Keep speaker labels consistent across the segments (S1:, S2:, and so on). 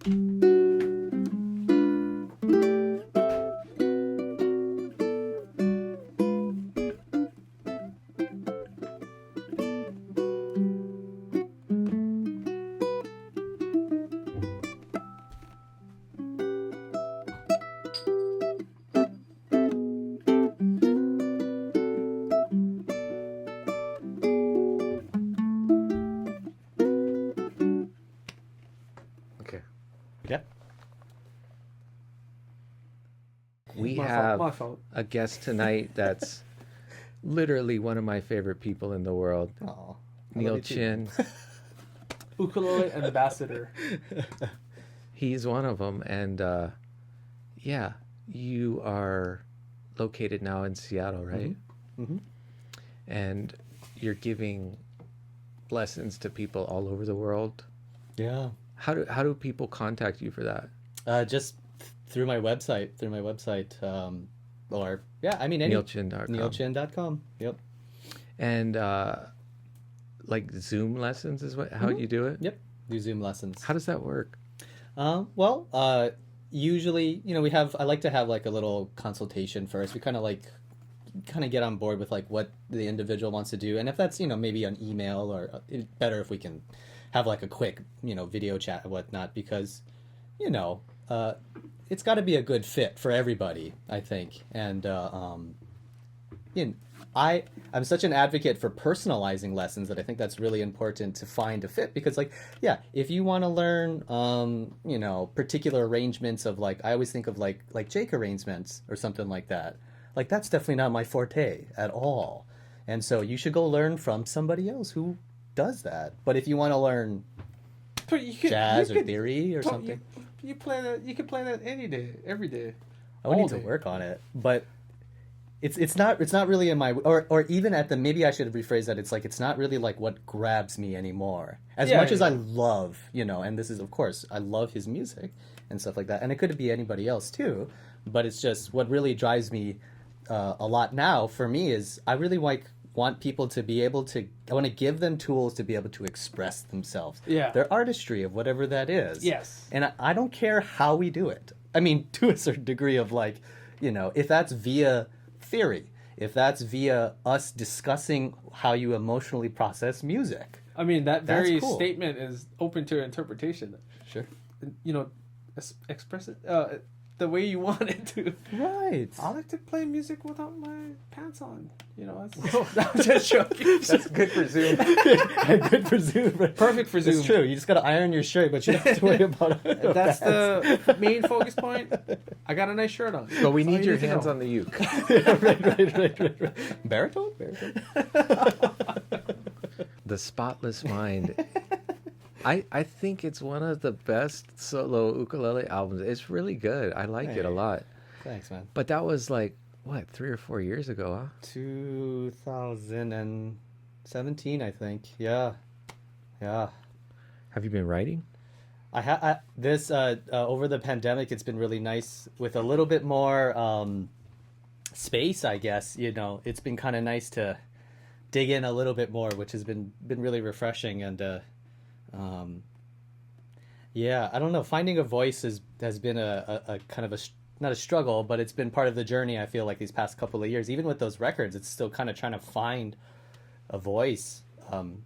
S1: Okay.
S2: Yeah.
S1: We
S3: My
S1: have
S3: fault.
S1: a guest tonight that's literally one of my favorite people in the world,
S2: Oh,
S1: Neal Chin.
S3: Ukulele ambassador.
S1: He's one of them. And yeah, you are located now in Seattle, right?
S2: Mm-hmm.
S1: And you're giving lessons to people all over the world.
S2: Yeah.
S1: How do people contact you for that?
S2: Just through my website. Or yeah, I mean,
S1: Nealchin.com.
S2: Nealchin.com. Yep.
S1: And like Zoom lessons is how you do it?
S2: Yep. Do Zoom lessons.
S1: How does that work?
S2: Usually, I like to have like a little consultation first. We kind of get on board with like what the individual wants to do, and if that's maybe an email, or it's better if we can have like a quick video chat and whatnot, because it's got to be a good fit for everybody, I think. And I'm such an advocate for personalizing lessons that I think that's really important to find a fit, because if you want to learn particular arrangements of, like, I always think of like Jake arrangements or something like that. Like, that's definitely not my forte at all. And so you should go learn from somebody else who does that. But if you want to learn jazz or theory or something,
S3: you play that. You can play that any day, every day.
S2: I would need to work on it, but it's not really in my, or even at the, maybe I should rephrase that. It's like, it's not really like what grabs me anymore. As much as I love, and this is, of course, I love his music and stuff like that, and it could be anybody else too. But it's just what really drives me a lot now for me is I really want people to be able to, I want to give them tools to be able to express themselves.
S3: Yeah.
S2: Their artistry of whatever that is.
S3: Yes.
S2: And I don't care how we do it. I mean, to a certain degree of, like, if that's via theory, if that's via us discussing how you emotionally process music.
S3: I mean, that's very
S2: cool.
S3: statement is open to interpretation.
S2: Sure.
S3: Express it the way you want it to.
S2: Right.
S3: I like to play music without my pants on. I'm just joking.
S1: That's good for Zoom.
S2: Good for Zoom.
S3: Perfect for Zoom.
S2: It's true. You just got to iron your shirt, but you don't have to worry about it.
S3: That's the main focus point. I got a nice shirt on.
S1: But we need your
S3: to
S1: hands
S3: know.
S1: on the uke.
S2: right. Baritone?
S1: The Spotless Mind. I think it's one of the best solo ukulele albums. It's really good. I like it a lot.
S2: Thanks, man.
S1: But that was like, what, 3 or 4 years ago, huh?
S2: 2017, I think. Yeah.
S1: Have you been writing?
S2: This over the pandemic, it's been really nice with a little bit more space, I guess. It's been kind of nice to dig in a little bit more, which has been really refreshing. And I don't know. Finding a voice has been a kind of not a struggle, but it's been part of the journey. I feel like these past couple of years, even with those records, it's still kind of trying to find a voice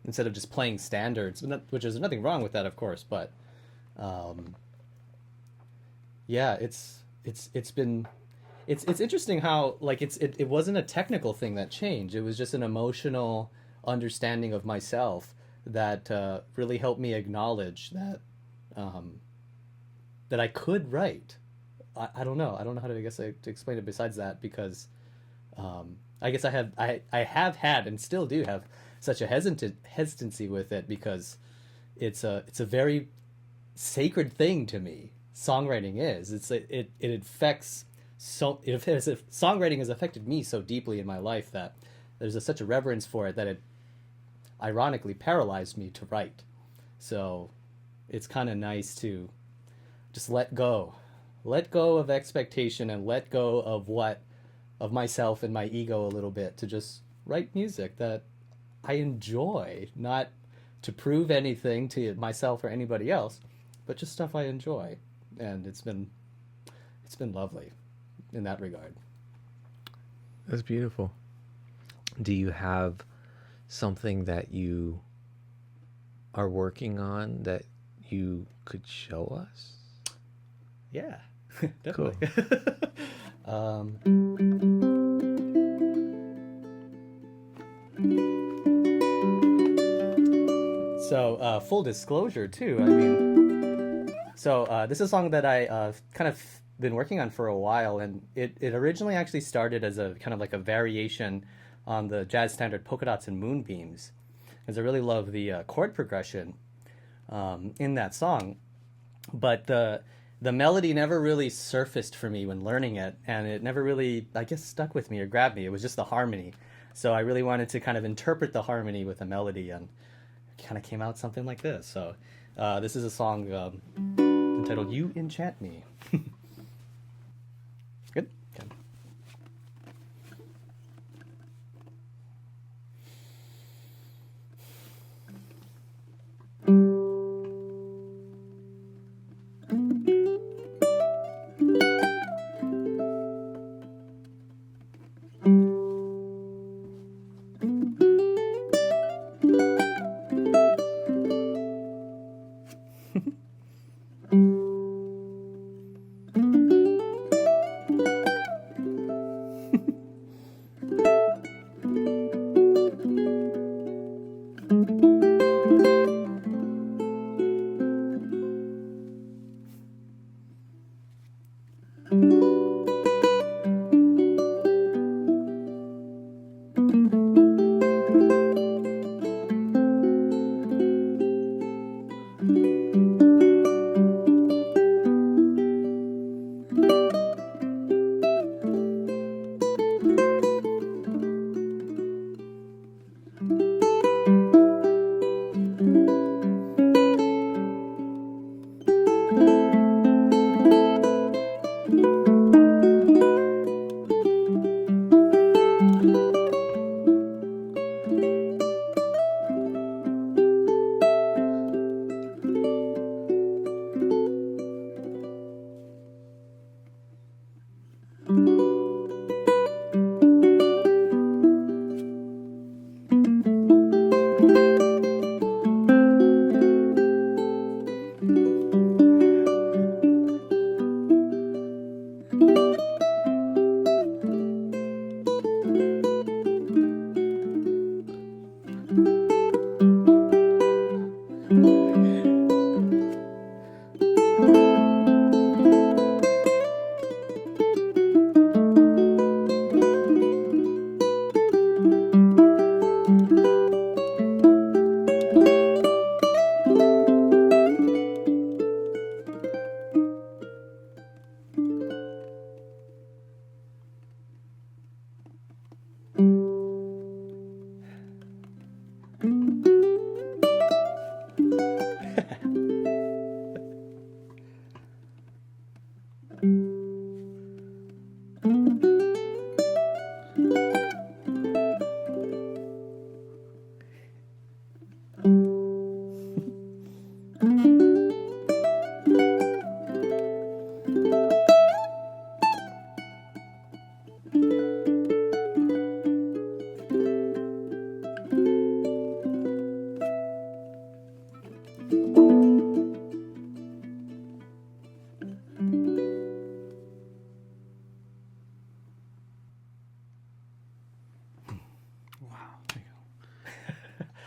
S2: instead of just playing standards, which there's nothing wrong with that, of course. But it's been interesting how, like, it wasn't a technical thing that changed. It was just an emotional understanding of myself that really helped me acknowledge that that I could write. I don't know how to explain it besides that, because I guess I have had and still do have such a hesitancy with it, because it's a very sacred thing to me. Songwriting is. It affects songwriting has affected me so deeply in my life that there's such a reverence for it that it ironically paralyzed me to write. So it's kind of nice to just let go of expectation and let go of myself and my ego a little bit, to just write music that I enjoy, not to prove anything to myself or anybody else, but just stuff I enjoy, and it's been lovely in that regard.
S1: That's beautiful. Do you have something that you are working on that you could show us?
S2: Yeah,
S1: Cool.
S2: definitely. So, full disclosure too. I mean, this is a song that I kind of been working on for a while, and it originally actually started as a kind of like a variation on the jazz standard Polka Dots and Moonbeams, because I really love the chord progression in that song, but the melody never really surfaced for me when learning it, and it never really, I guess, stuck with me or grabbed me. It was just the harmony. So I really wanted to kind of interpret the harmony with the melody, and it kind of came out something like this. So this is a song entitled "You Enchant Me." Good? Okay.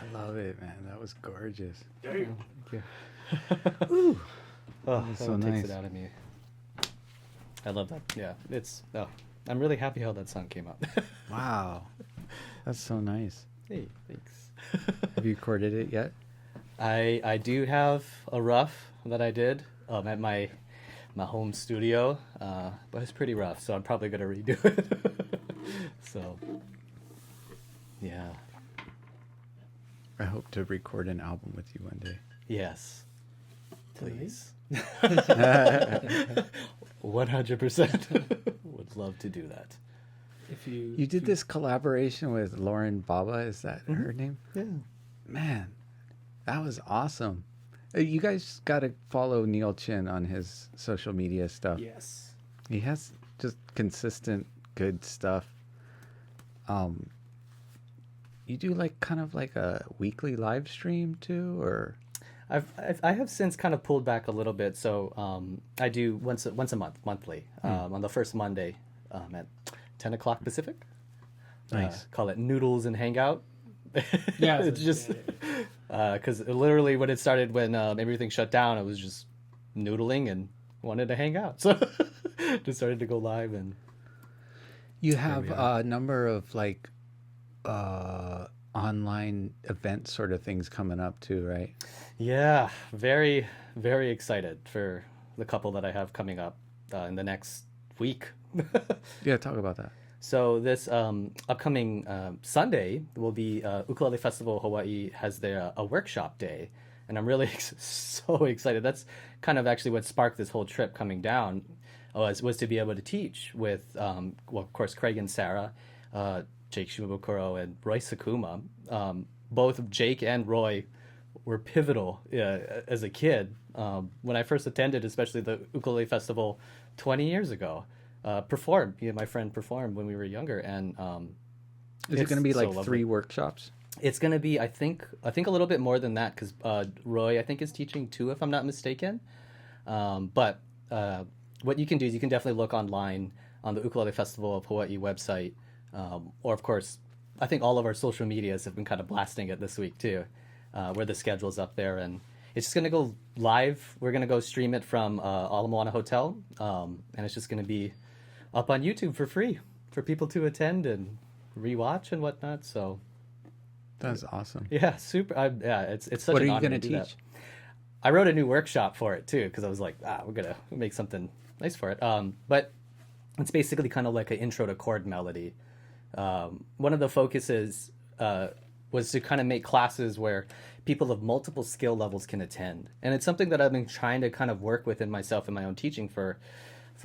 S1: I love it, man. That was gorgeous.
S2: Thank you.
S1: Ooh.
S2: Oh,
S1: That's
S2: that
S1: so
S2: one takes
S1: nice.
S2: it out of me. I love that. Yeah, it's. Oh, I'm really happy how that song came out.
S1: Wow. That's so nice.
S2: Hey, thanks.
S1: Have you recorded it yet?
S2: I do have a rough that I did at my home studio, but it's pretty rough, so I'm probably gonna redo it. So, yeah.
S1: I hope to record an album with you one day.
S2: Yes. Please.
S1: You
S2: 100%. Would love to do that.
S3: If you
S1: did this collaboration with Lauren Baba, is that her name?
S2: Yeah.
S1: Man, that was awesome. You guys got to follow Neal Chin on his social media stuff.
S3: Yes.
S1: He has just consistent good stuff. Um, you do like kind of like a weekly live stream too, or
S2: I have since kind of pulled back a little bit. So I do once a month, monthly, on the first Monday at 10 o'clock Pacific.
S1: Nice.
S2: Call it Noodles and Hangout.
S3: Yeah,
S2: It's just because literally when it started, when everything shut down, I was just noodling and wanted to hang out. So just started to go live, and
S1: you have a number of like online event sort of things coming up too, right?
S2: yeah, very, very excited for the couple that I have coming up in the next week.
S1: Yeah, talk about that.
S2: So this upcoming Sunday will be Ukulele Festival Hawaii has their a workshop day, and I'm really so excited. That's kind of actually what sparked this whole trip coming down, was to be able to teach with well, of course, Craig and Sarah, Jake Shimabukuro and Roy Sakuma. Both Jake and Roy were pivotal as a kid when I first attended, especially the Ukulele Festival 20 years ago. Performed. My friend performed when we were younger, and
S1: Is it going to be
S2: so
S1: like
S2: lovely.
S1: 3 workshops?
S2: It's going to be, I think a little bit more than that, because Roy, I think, is teaching 2, if I'm not mistaken. But what you can do is you can definitely look online on the Ukulele Festival of Hawaii website, or of course, I think all of our social medias have been kind of blasting it this week too, where the schedule's up there, and it's just going to go live. We're going to go stream it from Ala Moana Hotel, and it's just going to be up on YouTube for free for people to attend and rewatch and whatnot. So
S1: That's awesome.
S2: yeah, super. Yeah, it's such
S1: What
S2: an
S1: are you
S2: honor
S1: going
S2: to
S1: to
S2: do that.
S1: teach?
S2: I wrote a new workshop for it too, because I was like, we're gonna make something nice for it. But it's basically kind of like an intro to chord melody. One of the focuses was to kind of make classes where people of multiple skill levels can attend, and it's something that I've been trying to kind of work within myself in my own teaching for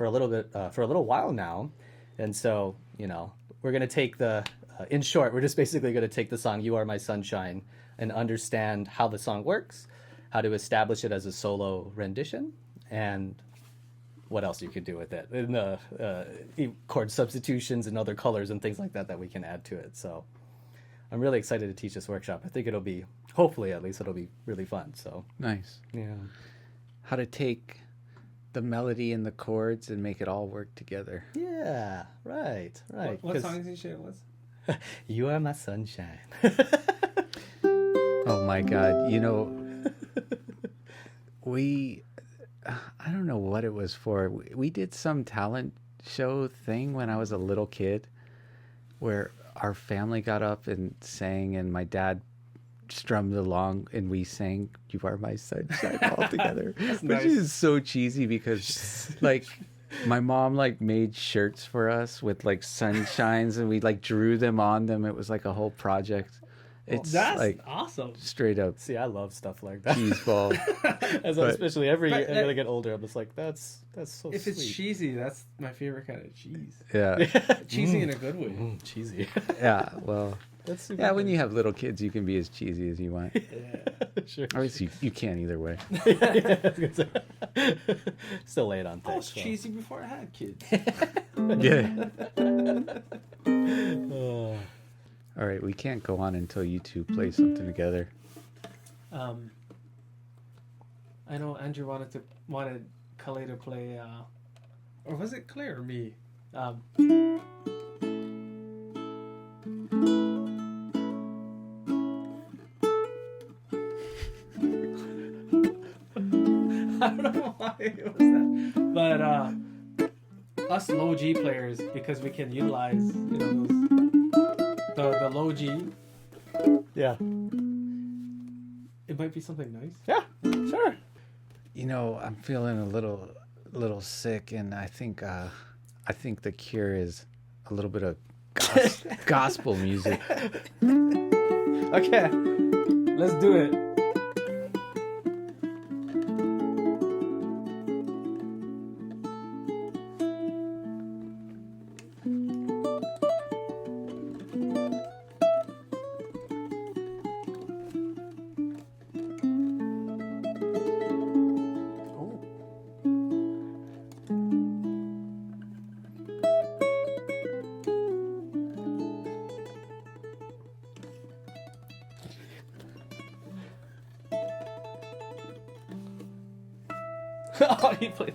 S2: a little bit for a little while now. And so we're gonna take in short, we're just basically gonna take the song "You Are My Sunshine" and understand how the song works, how to establish it as a solo rendition, and what else you could do with it, and chord substitutions and other colors and things like that we can add to it. So I'm really excited to teach this workshop. I think it'll be, hopefully at least, it'll be really fun. So
S1: Nice.
S2: yeah.
S1: How to take the melody and the chords and make it all work together.
S2: Yeah, right.
S3: What
S2: 'Cause
S3: song did you say it was?
S2: You Are My Sunshine.
S1: Oh my God. I don't know what it was for. We did some talent show thing when I was a little kid where our family got up and sang, and my dad strummed along, and we sang "You Are My Sunshine" all together, which
S3: nice.
S1: is so cheesy because like my mom like made shirts for us with like sunshines, and we like drew them on them. It was like a whole project. It's
S3: That's
S1: like
S3: awesome.
S1: straight up
S2: See, I love stuff like that.
S1: cheese ball.
S2: Especially every
S3: but
S2: year
S3: that-
S2: as I get older, I'm just like, that's so
S3: If
S2: sweet.
S3: it's cheesy, that's my favorite kind of cheese.
S1: Yeah,
S3: Cheesy in a good way.
S2: Cheesy.
S1: yeah. Well,
S2: That's super
S1: yeah. When
S2: good.
S1: you have little kids, you can be as cheesy as you want.
S2: Sure.
S1: Obviously, you can't either way.
S2: Still lay it on
S3: I
S2: thick.
S3: was cheesy before I had kids.
S1: Yeah.
S2: Oh.
S1: All right, we can't go on until you two play something together.
S3: I know Andrew wanted Clay to play, or was it Clay or me? I don't know why it was that, but us low G players, because we can utilize those the low G.
S2: Yeah.
S3: It might be something nice.
S2: Yeah. Sure.
S1: I'm feeling a little sick, and I think the cure is a little bit of gospel music.
S3: Okay, let's do it. Oh, he played.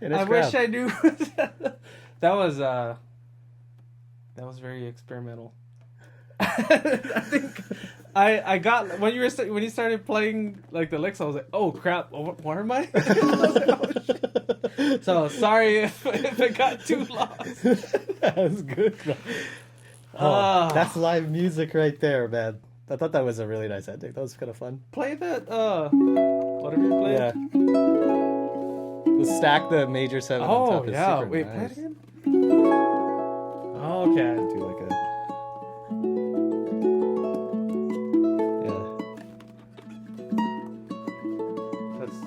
S3: I wish I knew. That was very experimental. I think I got when you started playing like the licks, I was like, oh crap, where am I? I was like, oh, shit. So sorry if it got too lost.
S2: That was good, bro. Oh, that's live music right there, man. I thought that was a really nice ending. That was kind of fun.
S3: Play that whatever you played.
S2: Yeah. We'll stack the major 7 on top.
S3: Oh yeah.
S2: Super
S3: Wait,
S2: nice.
S3: play it again. Oh, okay.
S2: Do like a
S1: That's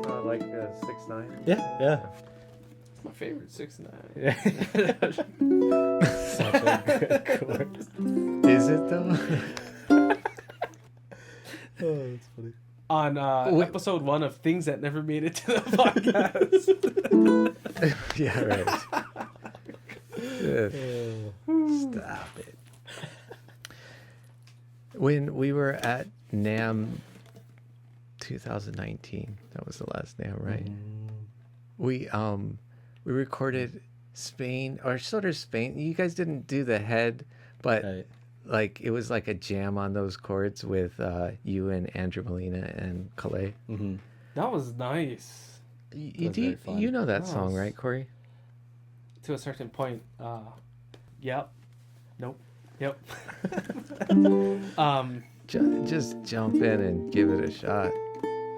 S1: not like a 6/9.
S2: yeah.
S3: My favorite 6/9.
S2: Yeah. Such a good chord.
S1: Is it though?
S2: Oh, that's funny.
S3: On episode 1 of Things That Never Made It to the podcast.
S1: Yeah, right. Stop it. When we were at NAM 2019, that was the last NAM, right? we recorded Spain or sort of Spain. You guys didn't do the head, but
S2: Right.
S1: like it was like a jam on those chords with you and Andrew Molina and Calais.
S2: Mm-hmm.
S3: That was nice
S1: You
S2: was
S1: do
S2: very fun.
S1: you know that
S3: That
S1: song,
S3: was-
S1: right, Corey?
S3: to a certain point. Yep. Nope. Yep.
S1: Just jump in and give it a shot.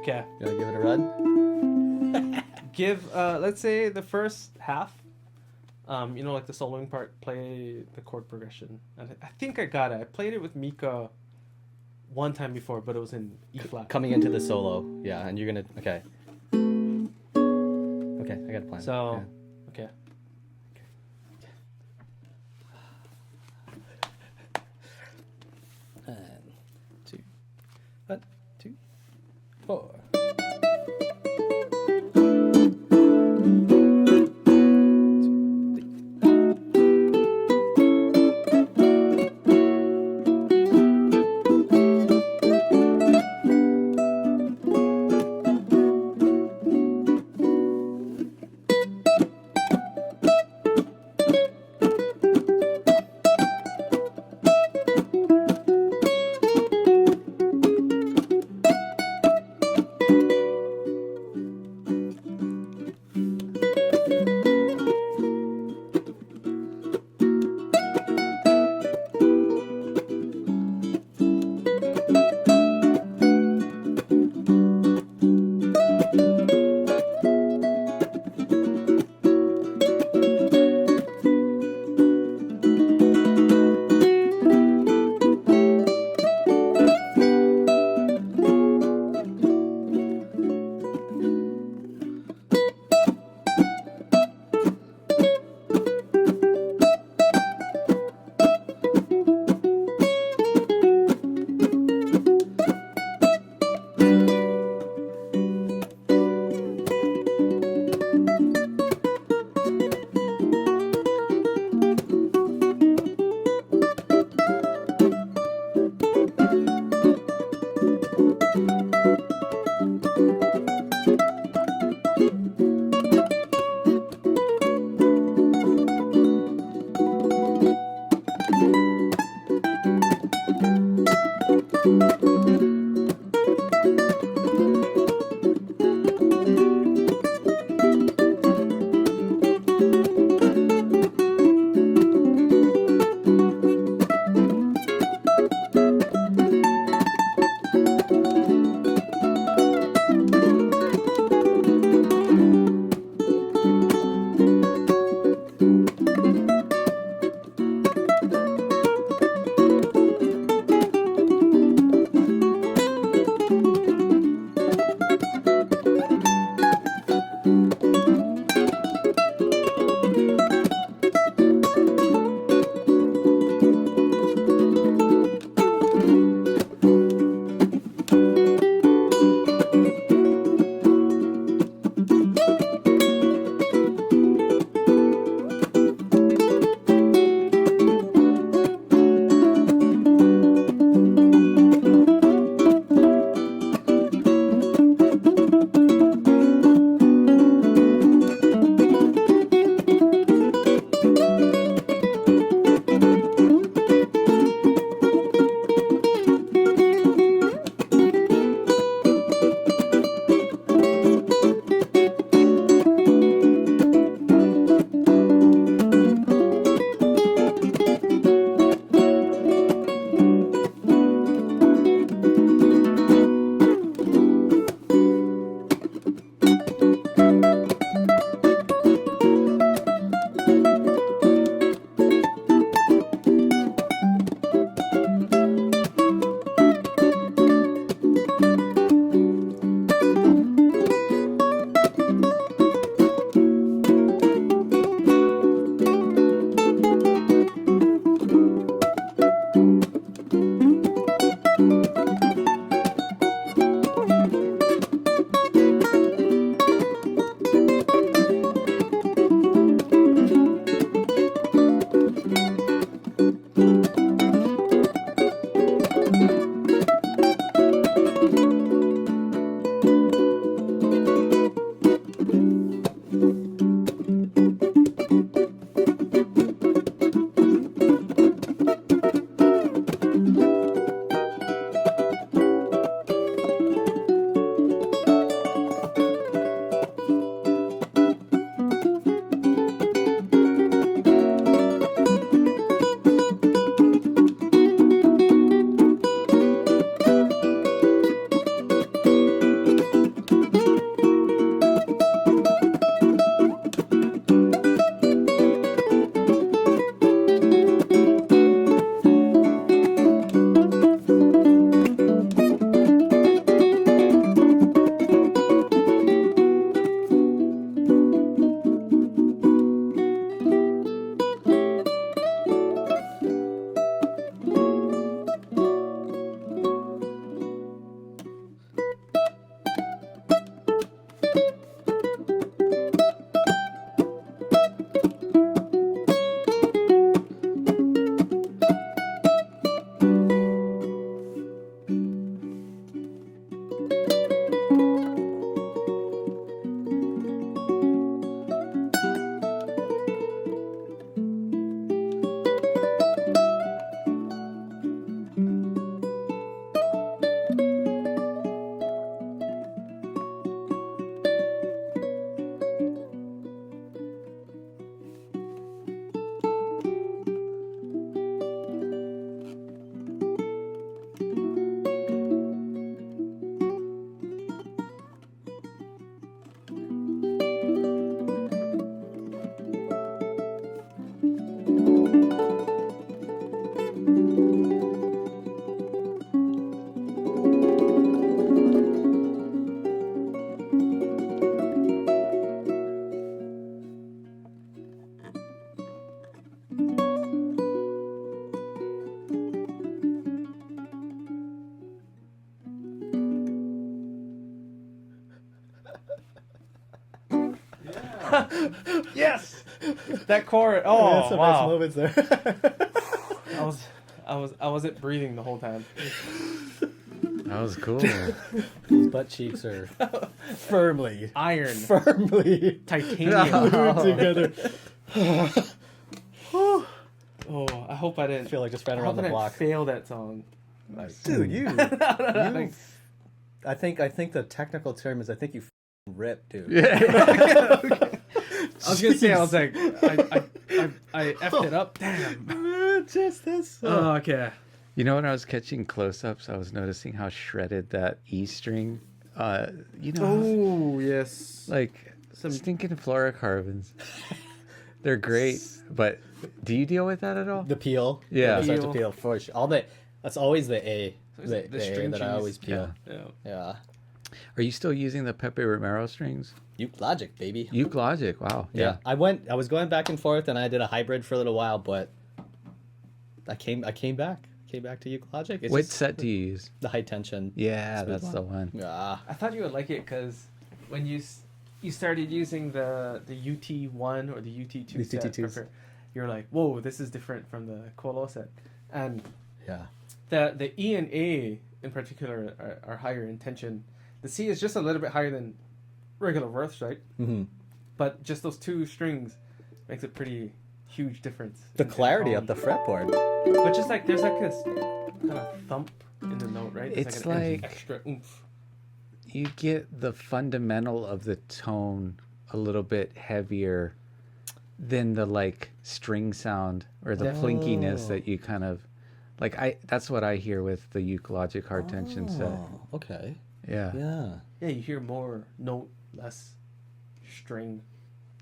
S3: Okay.
S2: You wanna give it a run?
S3: Give let's say the first half. Like the soloing part, play the chord progression. And I think I got it. I played it with Mika one time before, but it was in E flat.
S2: Coming into the solo, yeah, and you're gonna okay. Okay, I got a plan.
S3: So, okay.
S2: Yeah. 1, 2, 4.
S3: Yes, that chord.
S2: Yeah,
S3: Oh
S2: some nice
S3: wow!
S2: moments there.
S3: I wasn't breathing the whole time.
S1: That was cool.
S2: His butt cheeks are firmly
S3: Iron,
S2: glued
S3: titanium.
S2: together.
S3: Oh, I hope I didn't.
S2: I feel like just ran
S3: I
S2: around
S3: hope
S2: the
S3: I didn't
S2: block.
S3: fail that song.
S2: Dude, you.
S3: Like,
S2: I think the technical term is you ripped, dude.
S1: Yeah.
S3: I was gonna say, I was like, I effed it up. Damn.
S2: Just this.
S3: Oh, okay.
S1: You know, when I was catching close-ups, I was noticing how shredded that E string. You know,
S3: Oh yes.
S1: like
S3: Some-
S1: stinking fluorocarbons. They're great, but do you deal with that at all?
S2: The peel.
S1: Yeah.
S2: It starts to
S3: Peel.
S2: peel for sure. That's always the A.
S3: The
S2: The A
S3: string
S2: that I
S3: cheese.
S2: always peel.
S3: Yeah.
S2: Yeah.
S1: Are you still using the Pepe Romero strings?
S2: Uke Logic, baby.
S1: Uke Logic, wow.
S2: Yeah. I was going back and forth, and I did a hybrid for a little while, but I came back to Uke Logic. It's
S1: What
S2: just
S1: set do you use?
S2: the high tension.
S1: Yeah,
S2: Smooth
S1: that's the one.
S2: Yeah.
S3: I thought you would like it because when you started using the UT1 or the UT2 set,
S2: UT2s.
S3: you're like, whoa, this is different from the Colo set, and
S2: Yeah.
S3: the E and A in particular are higher in tension. The C is just a little bit higher than regular Worths, right?
S2: Mm-hmm.
S3: But just those two strings makes a pretty huge difference.
S2: The
S3: in
S2: clarity
S3: tone.
S2: of the fretboard.
S3: But just like there's like this kind of thump in the note, right? There's
S1: It's
S3: an
S1: like-
S3: extra oomph.
S1: You get the fundamental of the tone a little bit heavier than the like string sound or the plinkiness
S2: Oh.
S1: that you kind of like. That's what I hear with the Uke Logic hard tension set.
S2: Oh, okay.
S1: Yeah.
S2: Yeah.
S3: Yeah, you hear more note, less string,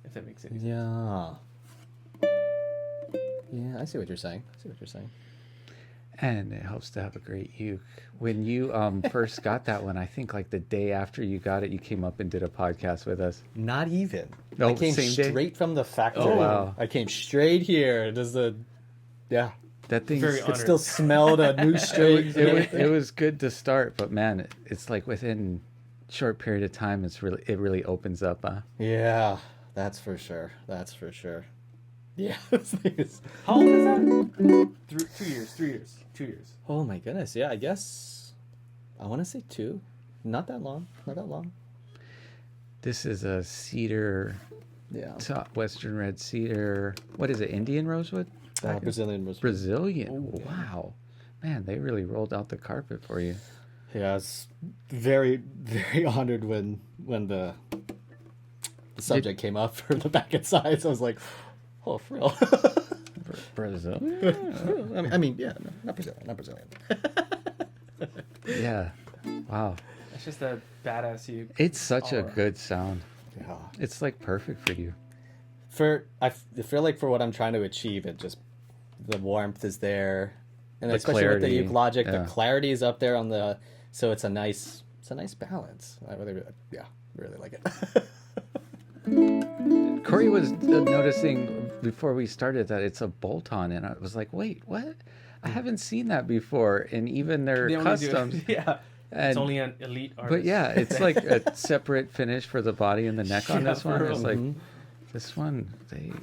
S3: if that makes any sense.
S2: Yeah. Yeah, I see what you're saying.
S1: And it helps to have a great uke. When you first got that one, I think like the day after you got it, you came up and did a podcast with us.
S2: Not even.
S1: No,
S2: I came
S1: same day?
S2: straight from the factory.
S1: Oh, wow.
S2: I came straight here. Yeah.
S1: That thing,
S3: Very
S2: It
S3: honored.
S2: still smelled a new strings. and
S1: it
S2: everything.
S1: was good to start, but man, it's like within short period of time, it really opens up.
S2: Yeah, that's for sure. Yeah. This thing is-
S3: How old is that? 2 years, 3 years, 2 years.
S2: Oh my goodness. Yeah, I guess I want to say 2. Not that long.
S1: This is a cedar,
S2: Yeah.
S1: Western red cedar. What is it? Indian rosewood?
S2: Brazilian was.
S1: Brazilian. Wow, man, they really rolled out the carpet for you.
S2: Yeah, I was very, very honored when the subject came up for the back and sides. I was like, oh, for real.
S1: Brazilian.
S2: I mean, yeah, no, not Brazilian.
S1: Yeah. Wow.
S3: It's just a badass you.
S1: It's such a
S3: Aura.
S1: good sound.
S2: Yeah.
S1: It's like perfect for you.
S2: I feel like for what I'm trying to achieve, the warmth is there, and
S1: The
S2: especially with the
S1: clarity,
S2: Uke Logic,
S1: yeah.
S2: the clarity is up there so it's a nice balance. I really like it.
S1: Corey was noticing before we started that it's a bolt-on, and I was like, wait, what? I haven't seen that before, and even their
S3: They only do-
S1: customs.
S3: yeah.
S1: And,
S3: It's only an elite artist.
S1: but yeah, it's like a separate finish for the body and the neck on
S3: Yeah,
S1: this one.
S3: for
S1: It's
S3: real.
S1: like this one,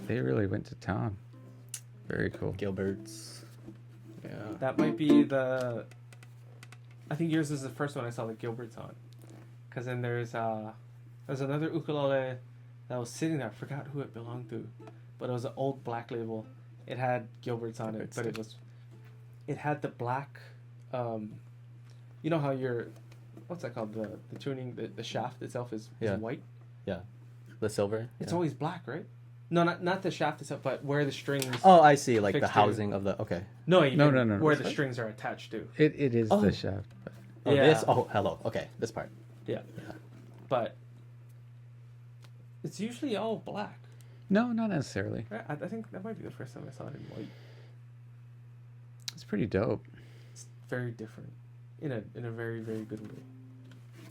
S1: they really went to town. Very cool.
S2: Gilbert's. Yeah.
S3: That might be I think yours is the first one I saw the Gilbert's on. Because then there's another ukulele that was sitting there. I forgot who it belonged to. But it was an old black label. It had Gilbert's on it. But it had the black, you know how what's that called? The tuning, the shaft itself is
S2: Yeah.
S3: white.
S2: Yeah. The silver.
S3: It's
S2: yeah.
S3: always black, right? No, not the shaft itself, but where the strings.
S2: Oh, I see. Like the
S3: Fixed
S2: housing of the. Okay.
S3: No,
S1: No,
S3: where
S1: no.
S3: the strings are attached to.
S1: It is
S2: Oh.
S1: the shaft. But
S2: Oh,
S3: Yeah.
S2: this. Oh, hello. Okay, this part.
S3: Yeah. But it's usually all black.
S1: no, not necessarily.
S3: Right? I think that might be the first time I saw it in white.
S1: It's pretty dope.
S3: It's very different in a very, very good way.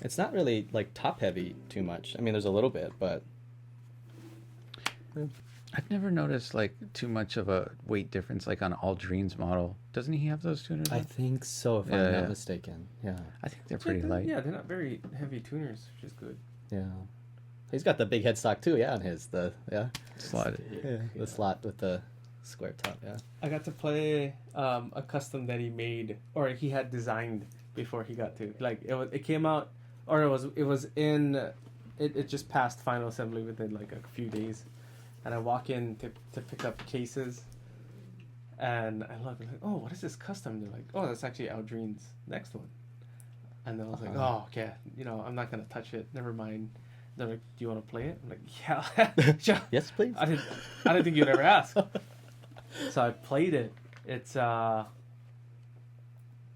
S2: It's not really like top heavy too much. I mean, there's a little bit, but
S1: I've never noticed like too much of a weight difference like on Aldrin's model. Doesn't he have those tuners?
S2: I think so. If
S1: Yeah,
S2: I'm not
S1: yeah.
S2: mistaken. Yeah.
S1: I think they're pretty
S3: Yeah,
S1: light.
S3: Yeah, they're not very heavy tuners, which is good.
S2: Yeah. He's got the big headstock too, yeah, on his
S1: Slot.
S2: the slot with the square top, yeah.
S3: I got to play a custom that he made or he had designed before he got to it came out or it just passed final assembly within like a few days, and I walk in to pick up cases, and I look like, oh, what is this custom? And they're like, oh, that's actually Aldrin's next one, and then I was like, oh, okay, I'm not gonna touch it. Never mind. They're like, do you want to play it? I'm like, yeah.
S2: Yes, please.
S3: I didn't think you'd ever ask. So I played it. It's I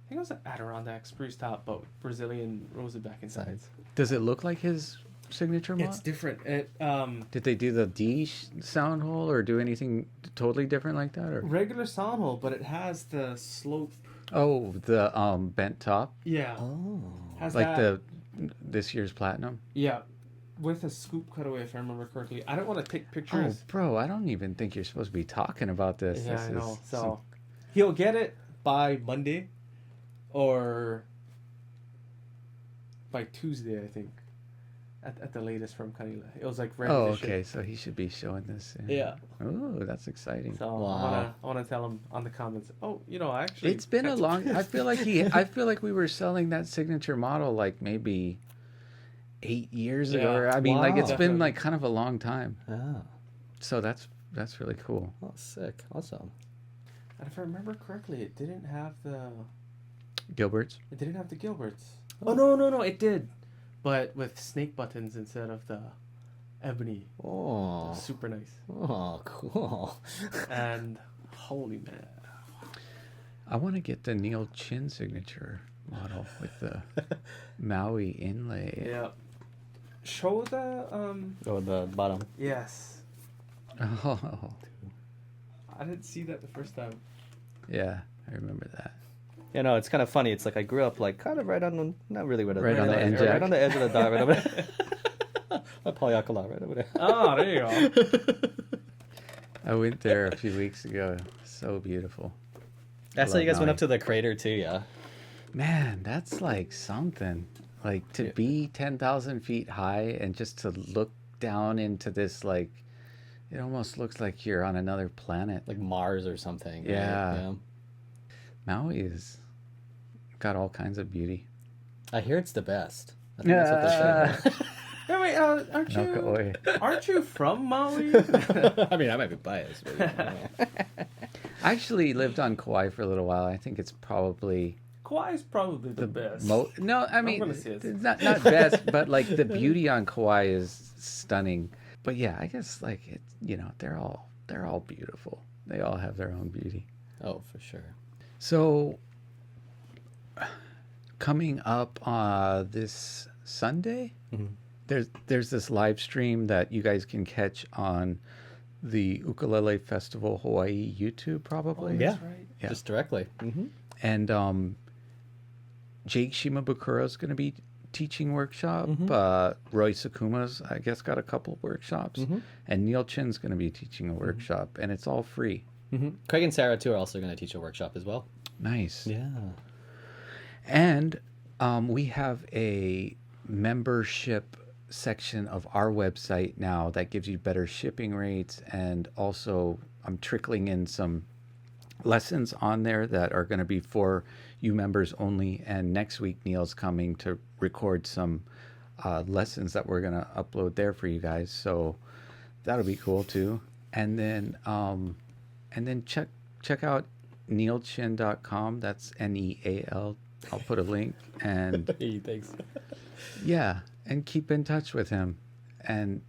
S3: think it was an Adirondack spruce top, but Brazilian roseback inside.
S1: Does it look like his signature mod?
S3: It's different.
S1: Did they do the D sound hole or do anything totally different like that? Or
S3: Regular sound hole, but it has the slope.
S1: oh, the bent top,
S3: Yeah.
S2: Oh.
S3: Has
S1: like
S3: that,
S1: this year's platinum.
S3: yeah, with a scoop cutaway, if I remember correctly. I don't want to take
S1: Oh,
S3: pictures.
S1: bro, I don't even think you're supposed to be talking about this.
S3: Yeah,
S1: This
S3: I know.
S1: is
S3: So he'll get it by Monday, or by Tuesday, I think. At the latest from Kanila. It was like red
S1: oh,
S3: edition.
S1: okay. So he should be showing this.
S3: Yeah.
S1: Oh, that's exciting.
S3: So
S2: Wow.
S3: I wanna tell him on the comments. Oh, actually,
S1: It's been a long. I feel like we were selling that signature model like maybe 8 years ago.
S3: Yeah.
S1: Or, I mean, like it's
S2: Wow.
S1: been like kind of a long time.
S2: Ah.
S1: So that's really cool.
S2: Oh, sick. Awesome.
S3: And if I remember correctly, it didn't have the
S1: Gilbert's.
S3: Gilberts. Oh no, it did, but with snake buttons instead of the ebony.
S2: Oh.
S3: Super nice.
S2: Oh, cool.
S3: And holy man,
S1: I want to get the Neal Chin signature model with the Maui inlay.
S3: yeah. Show the
S2: Oh, the bottom.
S3: yes.
S1: Oh,
S3: I didn't see that the first time.
S1: yeah, I remember that.
S2: You know, it's kind of funny. It's like I grew up like kind of right on the, not really where the
S1: Right on the end
S2: right
S1: jack.
S2: on the edge of the dot, right over there. A polyalkali right over there.
S3: Oh, there you go.
S1: I went there a few weeks ago. So beautiful.
S2: That's how you
S1: Love
S2: guys went
S1: Maui.
S2: up to the crater too, yeah.
S1: Man, that's like something. Like to
S2: Yeah.
S1: be 10,000 feet high and just to look down into this, like, it almost looks like you're on another planet.
S2: Like Mars or something. right?
S1: Yeah. Maui is got all kinds of beauty.
S2: I hear it's the best. I think that's what they say.
S3: Hey, wait, aren't
S1: Nakaoi.
S3: aren't you from Maui?
S2: I mean, I might be biased. But,
S1: I actually lived on Kauai for a little while. I think it's probably
S3: Kauai's probably the best.
S1: no. I mean,
S3: gonna say it's-
S1: it's not best, but like the beauty on Kauai is stunning. But yeah, I guess like they're all beautiful. They all have their own beauty.
S2: oh, for sure.
S1: So, coming up this Sunday, there's this live stream that you guys can catch on the Ukulele Festival Hawaii YouTube, probably.
S2: Yeah.
S3: right.
S1: Yeah.
S2: Just directly. Mm-hmm.
S1: And Jake Shimabukuro is going to be teaching workshop. Roy Sakuma's, I guess, got a couple workshops, and Neal Chin's going to be teaching a workshop, and it's all free.
S2: Mm-hmm. Craig and Sarah too are also going to teach a workshop as well.
S1: Nice.
S2: Yeah.
S1: And we have a membership section of our website now that gives you better shipping rates, and also I'm trickling in some lessons on there that are going to be for you members only. And next week Neal's coming to record some lessons that we're going to upload there for you guys, so that'll be cool too. And then check out nealchin.com. That's Neal. I'll put a link. And
S2: Hey, thanks.
S1: yeah, and keep in touch with him. And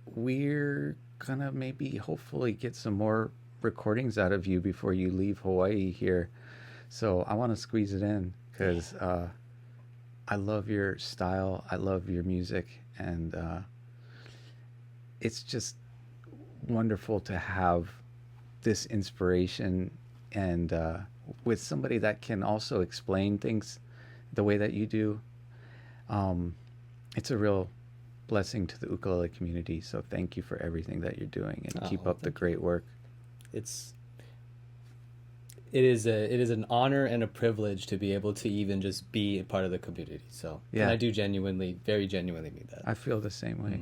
S1: we're gonna maybe hopefully get some more recordings out of you before you leave Hawaii here. So I want to squeeze it in because I love your style. I love your music. And it's just wonderful to have this inspiration and with somebody that can also explain things the way that you do. It's a real blessing to the ukulele community. So thank you for everything that you're doing, and keep up the great work.
S2: It is an honor and a privilege to be able to even just be a part of the community. So
S1: Yeah.
S2: and I do very genuinely mean that.
S1: I feel the same way.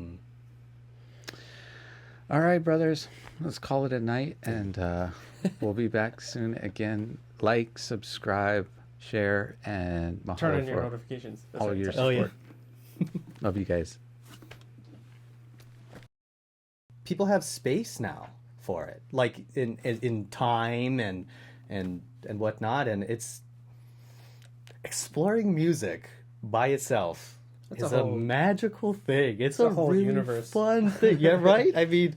S1: All right, brothers, let's call it a night, and we'll be back soon again. Like, subscribe, share, and
S3: Turn
S1: mahalo
S3: on your
S1: for
S3: notifications. That's
S1: all
S3: right.
S1: your
S2: Oh, yeah.
S1: support. Love you guys.
S2: People have space now for it, like in time and whatnot, and it's exploring music by itself
S3: It's
S2: is
S3: a
S2: a
S3: whole-
S2: magical thing. It's
S3: a
S2: a
S3: whole
S2: really
S3: universe.
S2: fun thing. Yeah, right? I mean,